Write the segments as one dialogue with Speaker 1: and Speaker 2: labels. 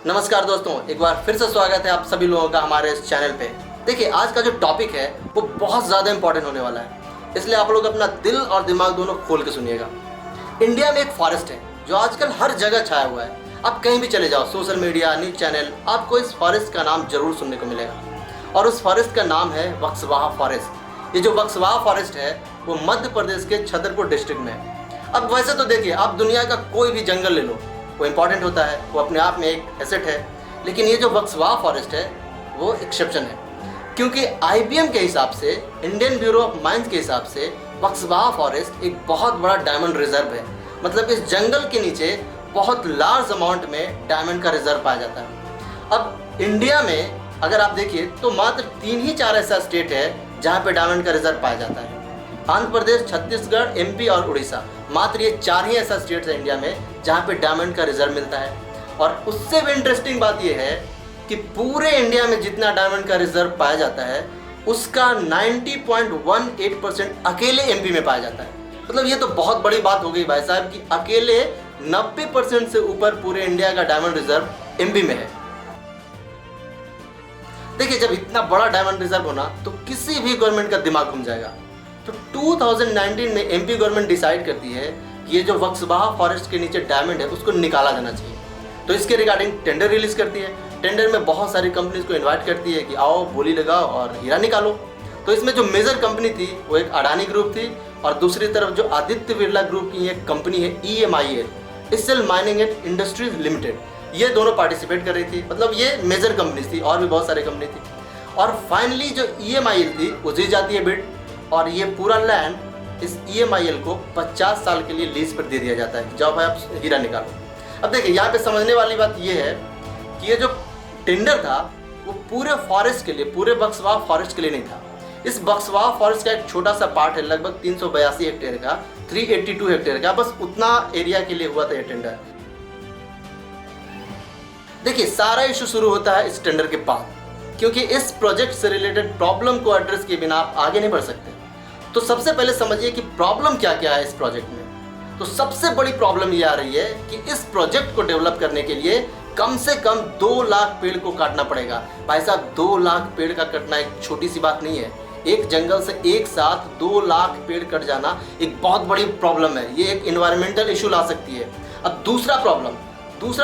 Speaker 1: नमस्कार दोस्तों, एक बार फिर से स्वागत है आप सभी लोगों का हमारे इस चैनल पे। देखिए, आज का जो टॉपिक है वो बहुत ज़्यादा इंपॉर्टेंट होने वाला है, इसलिए आप लोग अपना दिल और दिमाग दोनों खोल के सुनिएगा। इंडिया में एक फॉरेस्ट है जो आजकल हर जगह छाया हुआ है। आप कहीं भी चले जाओ, सोशल मीडिया, न्यूज़ चैनल, आपको इस फॉरेस्ट का नाम जरूर सुनने को मिलेगा और उस फॉरेस्ट का नाम है बक्सवाहा फॉरेस्ट। ये जो बक्सवाहा फॉरेस्ट है वो मध्य प्रदेश के छतरपुर डिस्ट्रिक्ट में है। अब वैसे तो देखिए, आप दुनिया का कोई भी जंगल ले लो, वो इम्पॉर्टेंट होता है, वो अपने आप में एक एसेट है, लेकिन ये जो बक्सवाहा फॉरेस्ट है वो एक्सेप्शन है, क्योंकि IBM के हिसाब से, इंडियन ब्यूरो ऑफ माइंस के हिसाब से बक्सवाहा फॉरेस्ट एक बहुत बड़ा डायमंड रिजर्व है। मतलब इस जंगल के नीचे बहुत लार्ज अमाउंट में डायमंड का रिजर्व पाया जाता है। अब इंडिया में अगर आप देखिए तो मात्र 3 ही 4 ऐसा स्टेट है जहाँ पे डायमंड का रिजर्व पाया जाता है। आंध्र प्रदेश, छत्तीसगढ़, MP और उड़ीसा, मात्र ये 4 ही ऐसा स्टेट्स है इंडिया में जहाँ पे डायमंड का रिजर्व मिलता है। और उससे भी इंटरेस्टिंग बात ये है कि पूरे इंडिया में जितना डायमंड का रिजर्व पाया जाता है उसका 90.18% अकेले MP में पाया जाता है। मतलब ये तो बहुत बड़ी बात हो गई भाई साहब कि अकेले 90% से ऊपर पूरे इंडिया का डायमंड रिजर्व MP में है। देखिए, जब इतना बड़ा डायमंड रिजर्व होना तो किसी भी गवर्नमेंट का दिमाग घूम जाएगा। तो 2019 में MP गवर्नमेंट डिसाइड करती है कि ये जो बक्सवाहा फॉरेस्ट के नीचे डायमंड है उसको निकाला जाना चाहिए। तो इसके रिगार्डिंग टेंडर रिलीज करती है। टेंडर में बहुत सारी कंपनीज को इनवाइट करती है कि आओ, बोली लगाओ और हीरा निकालो। तो इसमें जो मेजर कंपनी थी वो एक अडानी ग्रुप थी और दूसरी तरफ जो आदित्य बिरला ग्रुप की एक कंपनी है EMIL, Essel mining and industries limited, ये दोनों पार्टिसिपेट कर रही थी। मतलब ये मेजर कंपनीज थी और भी बहुत सारी कंपनी थी। और फाइनली जो EMIL थी वो जीत जाती है बिड और ये पूरा लैंड इस EMIL को 50 साल के लिए लीज पर दे दिया जाता है। जाओ भाई, आप हीरा निकालो। अब देखिए, यहाँ पे समझने वाली बात ये है कि ये जो टेंडर था वो पूरे फॉरेस्ट के लिए, पूरे बक्सवाहा फॉरेस्ट के लिए नहीं था। इस बक्सवाहा फॉरेस्ट का एक छोटा सा पार्ट है, लगभग 382 हेक्टेयर का, 382 हेक्टेयर का, बस उतना एरिया के लिए हुआ था ये टेंडर। देखिए, सारा इशू शुरू होता है इस टेंडर के बाद, क्योंकि इस प्रोजेक्ट से रिलेटेड प्रॉब्लम को एड्रेस किए बिना आप आगे नहीं बढ़ सकते। तो सबसे पहले समझिए कि प्रॉब्लम क्या क्या है इस प्रोजेक्ट में। तो सबसे बड़ी प्रॉब्लम ये आ रही है कि इस प्रोजेक्ट को डेवलप करने के लिए कम से कम 2 लाख पेड़ को काटना पड़ेगा। भाई साहब, 2 लाख पेड़ का कटना एक छोटी सी बात नहीं है। एक जंगल से एक साथ 2 लाख पेड़ कट जाना एक बहुत बड़ी प्रॉब्लम है। ये एक इन्वायरमेंटल इशू ला सकती है। अब दूसरा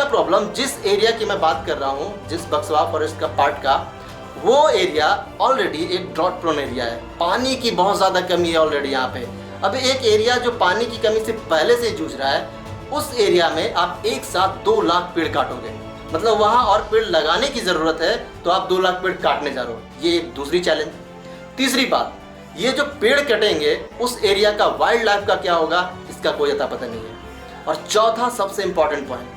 Speaker 1: प्रॉब्लम जिस एरिया की मैं बात कर रहा हूँ, जिस बक्सवाहा फॉरेस्ट का पार्ट का, वो एरिया ऑलरेडी एक ड्रॉट प्रोन एरिया है। पानी की बहुत ज़्यादा कमी है ऑलरेडी यहाँ पे। अब एक एरिया जो पानी की कमी से पहले से जूझ रहा है, उस एरिया में आप एक साथ 2 लाख पेड़ काटोगे, मतलब वहाँ और पेड़ लगाने की ज़रूरत है तो आप 2 लाख पेड़ काटने जा रहे हो। ये एक दूसरी चैलेंज। तीसरी बात, ये जो पेड़ कटेंगे उस एरिया का वाइल्ड लाइफ का क्या होगा, इसका कोई अता पता नहीं है। और चौथा सबसे इंपॉर्टेंट पॉइंट,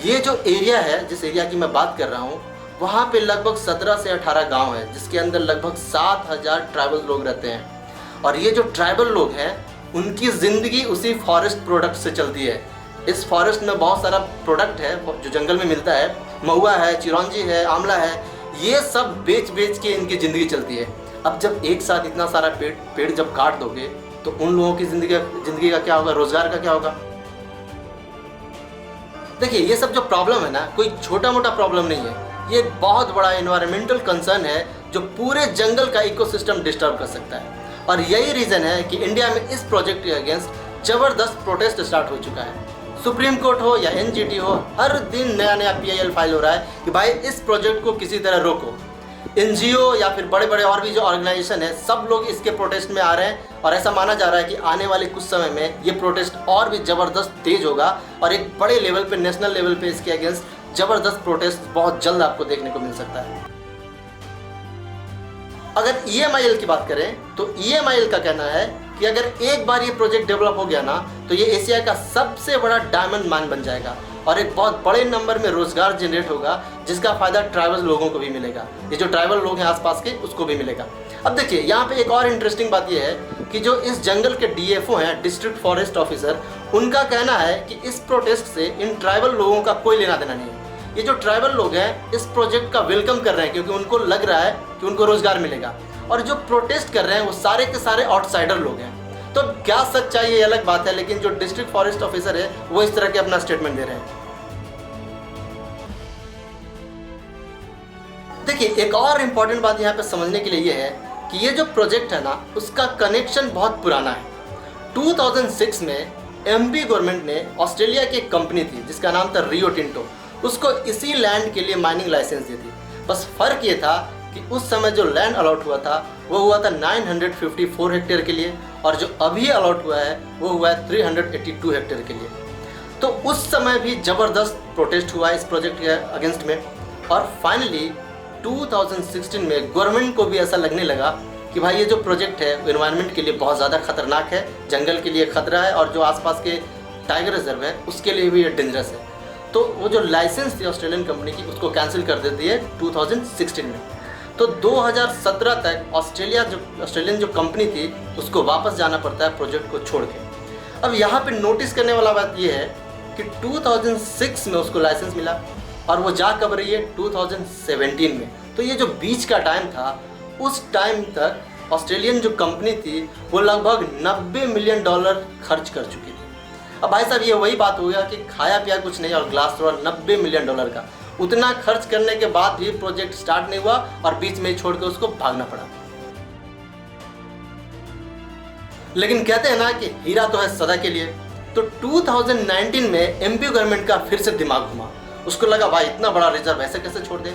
Speaker 1: ये जो एरिया है, जिस एरिया की मैं बात कर रहा हूँ, वहाँ पे लगभग 17 से 18 गांव हैं, जिसके अंदर लगभग 7000 ट्राइबल लोग रहते हैं। और ये जो ट्राइबल लोग हैं उनकी ज़िंदगी उसी फॉरेस्ट प्रोडक्ट से चलती है। इस फॉरेस्ट में बहुत सारा प्रोडक्ट है जो जंगल में मिलता है, महुआ है, चिरौंजी है, आंवला है, ये सब बेच के इनकी ज़िंदगी चलती है। अब जब एक साथ इतना सारा पेड़ जब काट दोगे तो उन लोगों की ज़िंदगी का क्या होगा, रोज़गार का क्या होगा। देखिए, ये सब जो प्रॉब्लम है ना, कोई छोटा मोटा प्रॉब्लम नहीं है। ये एक बहुत बड़ा एनवायरमेंटल कंसर्न है जो पूरे जंगल का इकोसिस्टम डिस्टर्ब कर सकता है। और यही रीज़न है कि इंडिया में इस प्रोजेक्ट के अगेंस्ट ज़बरदस्त प्रोटेस्ट स्टार्ट हो चुका है। सुप्रीम कोर्ट हो या NGT हो, हर दिन नया PIL फाइल हो रहा है कि भाई इस प्रोजेक्ट को किसी तरह रोको। NGO या फिर बड़े बड़े और भी जो ऑर्गेनाइजेशन है, सब लोग इसके प्रोटेस्ट में आ रहे हैं और ऐसा माना जा रहा है कि आने वाले कुछ समय में ये प्रोटेस्ट और भी ज़बरदस्त तेज होगा और एक बड़े लेवल पे, नेशनल लेवल पे इसके अगेंस्ट ज़बरदस्त प्रोटेस्ट बहुत जल्द आपको देखने को मिल सकता है। अगर EMIL की बात करें तो EMIL का कहना है कि अगर एक बार ये प्रोजेक्ट डेवलप हो गया ना तो ये एशिया का सबसे बड़ा डायमंड माइन बन जाएगा और एक बहुत बड़े नंबर में रोजगार जनरेट होगा, जिसका फायदा ट्राइबल लोगों को भी मिलेगा। ये जो ट्राइबल लोग हैं आसपास के, उसको भी मिलेगा। अब देखिए, यहाँ पे एक और इंटरेस्टिंग बात ये है कि जो इस जंगल के DFO हैं, डिस्ट्रिक्ट फॉरेस्ट ऑफिसर, उनका कहना है कि इस प्रोटेस्ट से इन ट्राइबल लोगों का कोई लेना देना नहीं है। ये जो ट्राइबल लोग हैं इस प्रोजेक्ट का वेलकम कर रहे हैं क्योंकि उनको लग रहा है कि उनको रोजगार मिलेगा। और जो प्रोटेस्ट कर रहे हैं वो सारे के सारे आउटसाइडर लोग हैं। तो क्या सच्चाई ये अलग बात है, लेकिन जो डिस्ट्रिक्ट फॉरेस्ट ऑफिसर है वो इस तरह के अपना स्टेटमेंट दे रहे हैं। देखिए, एक और इम्पॉर्टेंट बात यहाँ पे समझने के लिए ये है कि ये जो प्रोजेक्ट है ना, उसका कनेक्शन बहुत पुराना है। 2006 में एमपी गवर्नमेंट ने ऑस्ट्रेलिया की एक कंपनी थी जिसका नाम था रियो टिंटो, उसको इसी लैंड के लिए माइनिंग लाइसेंस दी थी। बस फ़र्क ये था कि उस समय जो लैंड अलॉट हुआ था वो हुआ था 954 हेक्टेयर के लिए, और जो अभी अलॉट हुआ है वो हुआ है 382 हेक्टेयर के लिए। तो उस समय भी ज़बरदस्त प्रोटेस्ट हुआ इस प्रोजेक्ट के अगेंस्ट में, और फाइनली 2016 में गवर्नमेंट को भी ऐसा लगने लगा कि भाई ये जो प्रोजेक्ट है वो एनवायरनमेंट के लिए बहुत ज़्यादा खतरनाक है, जंगल के लिए खतरा है, और जो आसपास के टाइगर रिजर्व है उसके लिए भी ये डेंजरस है। तो वो जो लाइसेंस थी ऑस्ट्रेलियन कंपनी की उसको कैंसिल कर देती है 2016 में। तो 2017 तक ऑस्ट्रेलियन जो कंपनी थी उसको वापस जाना पड़ता है प्रोजेक्ट को छोड़ के। अब यहाँ पे नोटिस करने वाला बात ये है कि 2006 में उसको लाइसेंस मिला और वो जा कब रही है 2017 में। तो ये जो बीच का टाइम था, उस टाइम तक ऑस्ट्रेलियन जो कंपनी थी वो लगभग $90 मिलियन खर्च कर चुकी थी। अब भाई साहब, ये वही बात हो गया कि खाया पिया कुछ नहीं और ग्लास तोड़ा $90 मिलियन का। उतना खर्च करने के बाद भी प्रोजेक्ट स्टार्ट नहीं हुआ और बीच में ही छोड़ के उसको भागना पड़ा। लेकिन कहते हैं ना कि हीरा तो है सदा के लिए। तो 2019 में एमपी गवर्नमेंट का फिर से दिमाग घुमा, उसको लगा भाई इतना बड़ा रिजर्व ऐसे कैसे छोड़ दे।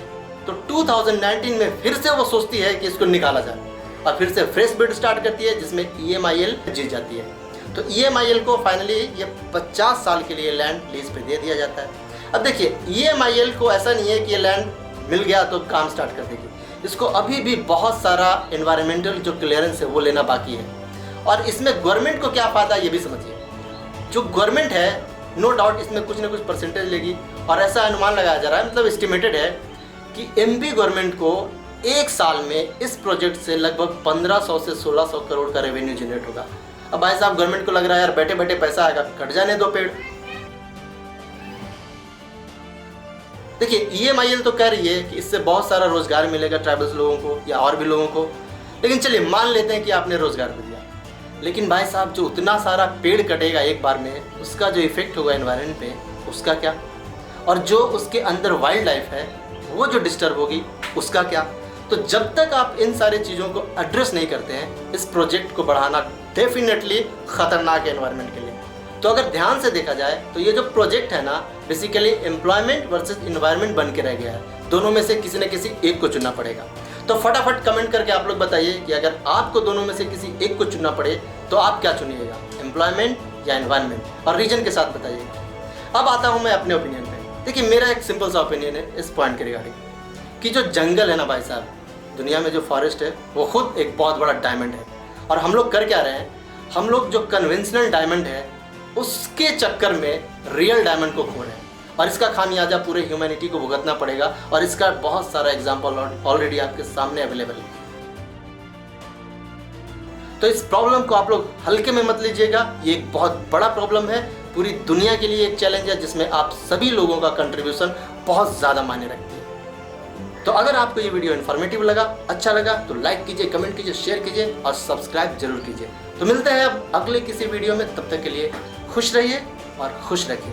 Speaker 1: तो 2019 में फिर से वो सोचती है कि इसको निकाला जाए और फिर से फ्रेश बिड स्टार्ट करती है जिसमें EMIL जीत जाती है। तो EMIL को फाइनली ये 50 साल के लिए लैंड लीज पे दे दिया जाता है। अब देखिए, EMIL को ऐसा नहीं है कि ये लैंड मिल गया तो काम स्टार्ट कर देगी, इसको अभी भी बहुत सारा एनवायरमेंटल जो क्लियरेंस है वो लेना बाकी है। और इसमें गवर्नमेंट को क्या फ़ायदा ये भी समझिए। जो गवर्नमेंट है नो डाउट इसमें कुछ ना कुछ परसेंटेज लेगी, और ऐसा अनुमान लगाया जा रहा है, मतलब एस्टिमेटेड है कि एमपी गवर्नमेंट को एक साल में इस प्रोजेक्ट से लगभग 1500 से 1600 करोड़ का रेवेन्यू जनरेट होगा। अब भाई साहब, गवर्नमेंट को लग रहा है यार बैठे बैठे पैसा आएगा, कट जाने दो पेड़। देखिए, EMIL तो कह रही है कि इससे बहुत सारा रोजगार मिलेगा ट्राइबल्स लोगों को या और भी लोगों को, लेकिन चलिए मान लेते हैं कि आपने रोजगार दे दिया। लेकिन भाई साहब, जो उतना सारा पेड़ कटेगा एक बार में, उसका जो इफेक्ट होगा एनवायरनमेंट पे, उसका क्या? और जो उसके अंदर वाइल्ड लाइफ है वो जो डिस्टर्ब होगी, उसका क्या? तो जब तक आप इन सारी चीज़ों को एड्रेस नहीं करते हैं, इस प्रोजेक्ट को बढ़ाना डेफिनेटली खतरनाक है एनवायरनमेंट के लिए। तो अगर ध्यान से देखा जाए तो ये जो प्रोजेक्ट है ना, बेसिकली एम्प्लॉयमेंट वर्सेस इन्वायरमेंट बन के रह गया है। दोनों में से किसी न किसी एक को चुनना पड़ेगा। तो फटाफट कमेंट करके आप लोग बताइए कि अगर आपको दोनों में से किसी एक को चुनना पड़े तो आप क्या चुनिएगा, एम्प्लॉयमेंट या एनवायरनमेंट, और रीजन के साथ बताइएगा। अब आता हूँ मैं अपने ओपिनियन पे। देखिए, मेरा एक सिंपल सा ओपिनियन है इस पॉइंट के रिगार्डिंग कि जो जंगल है ना भाई साहब, दुनिया में जो फॉरेस्ट है वो खुद एक बहुत बड़ा डायमंड है। और हम लोग कर क्या रहे हैं, हम लोग जो कन्वेंशनल डायमंड है उसके चक्कर में रियल डायमंड को खो रहे हैं, और इसका खामियाजा पूरे ह्यूमैनिटी को भुगतना पड़ेगा। और इसका बहुत सारा एग्जाम्पल ऑलरेडी आपके सामने अवेलेबल है। तो इस प्रॉब्लम को आप लोग हल्के में मत लीजिएगा, ये एक बहुत बड़ा प्रॉब्लम है, पूरी दुनिया के लिए एक चैलेंज है जिसमें आप सभी लोगों का कंट्रीब्यूशन बहुत ज़्यादा मायने रखती है। तो अगर आपको ये वीडियो इन्फॉर्मेटिव लगा, अच्छा लगा, तो लाइक कीजिए, कमेंट कीजिए, शेयर कीजिए और सब्सक्राइब जरूर कीजिए। तो मिलते हैं अब अगले किसी वीडियो में, तब तक के लिए खुश रहिए और खुश रखिए।